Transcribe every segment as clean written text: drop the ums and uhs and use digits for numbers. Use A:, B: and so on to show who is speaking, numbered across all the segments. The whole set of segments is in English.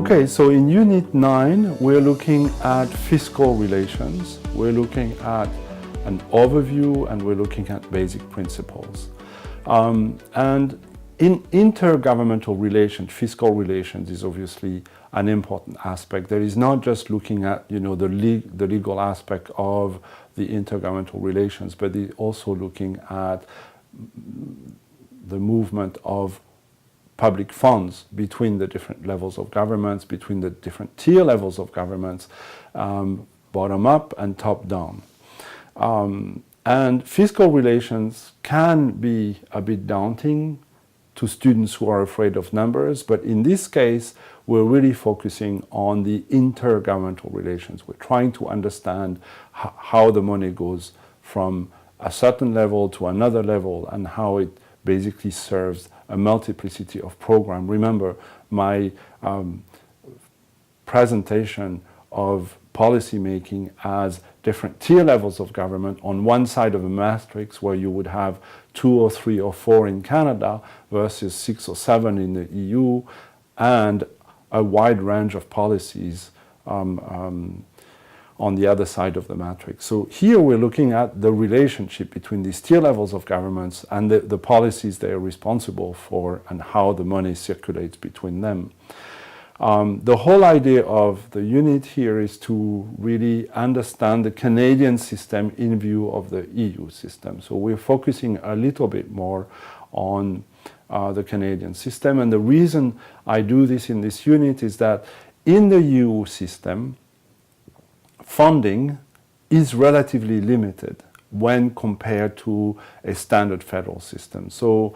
A: Okay, so in Unit 9, we're looking at fiscal relations. We're looking at an overview and we're looking at basic principles. And in intergovernmental relations, fiscal relations is obviously an important aspect. There is not just looking at, the legal aspect of the intergovernmental relations, but also looking at the movement of public funds between the different levels of governments, between the different tier levels of governments, bottom up and top down. And fiscal relations can be a bit daunting to students who are afraid of numbers, but in this case, we're really focusing on the intergovernmental relations. We're trying to understand how the money goes from a certain level to another level and how it basically serves a multiplicity of programs. Remember, my presentation of policy making as different tier levels of government on one side of a matrix where you would have 2 or 3 or 4 in Canada versus 6 or 7 in the EU, and a wide range of policies on the other side of the matrix. So here we're looking at the relationship between these tier levels of governments and the policies they are responsible for and how the money circulates between them. The whole idea of the unit here is to really understand the Canadian system in view of the EU system. So we're focusing a little bit more on the Canadian system. And the reason I do this in this unit is that in the EU system, funding is relatively limited when compared to a standard federal system. So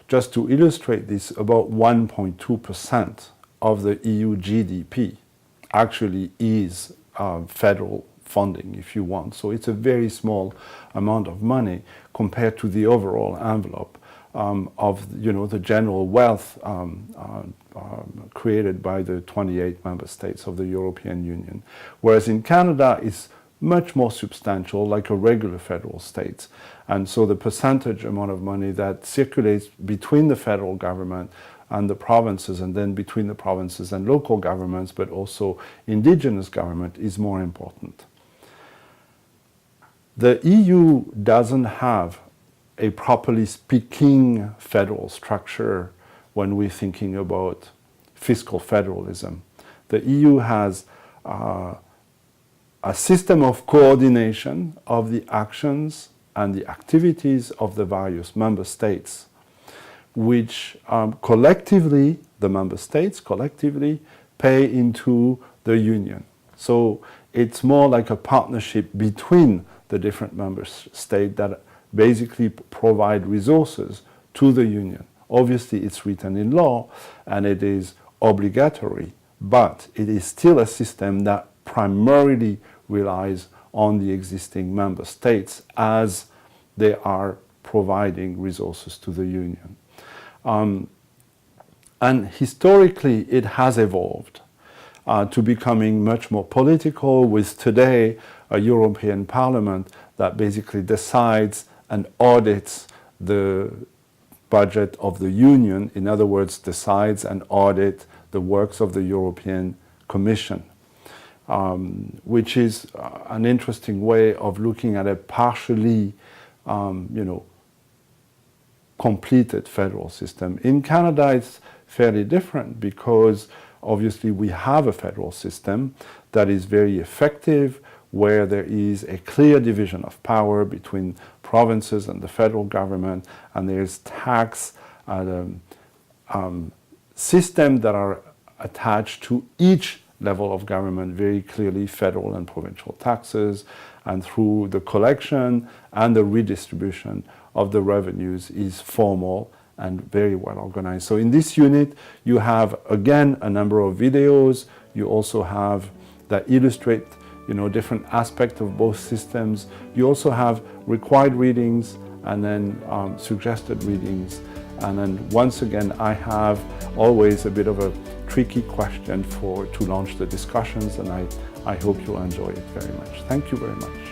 A: just to illustrate this, about 1.2% of the EU GDP actually is federal funding, if you want. So it's a very small amount of money compared to the overall envelope of the general wealth created by the 28 member states of the European Union. Whereas in Canada, it's much more substantial, like a regular federal state. And so the percentage amount of money that circulates between the federal government and the provinces, and then between the provinces and local governments, but also indigenous government, is more important. The EU doesn't have a properly speaking federal structure when we're thinking about fiscal federalism. The EU has a system of coordination of the actions and the activities of the various member states, which collectively, the member states collectively pay into the union. So it's more like a partnership between the different member states that basically provide resources to the union. Obviously, it's written in law and it is obligatory, but it is still a system that primarily relies on the existing member states as they are providing resources to the union. And historically, it has evolved to becoming much more political, with today a European Parliament that basically decides and audits the budget of the Union, in other words, decides and audits the works of the European Commission, which is an interesting way of looking at a partially, completed federal system. In Canada, it's fairly different because obviously we have a federal system that is very effective, where there is a clear division of power between provinces and the federal government, and there's tax systems that are attached to each level of government, very clearly federal and provincial taxes, and through the collection and the redistribution of the revenues is formal and very well organized. So in this unit, you have, again, a number of videos. You also have that illustrate different aspects of both systems. You also have required readings and then suggested readings. And then once again, I have always a bit of a tricky question to launch the discussions, and I hope you'll enjoy it very much. Thank you very much.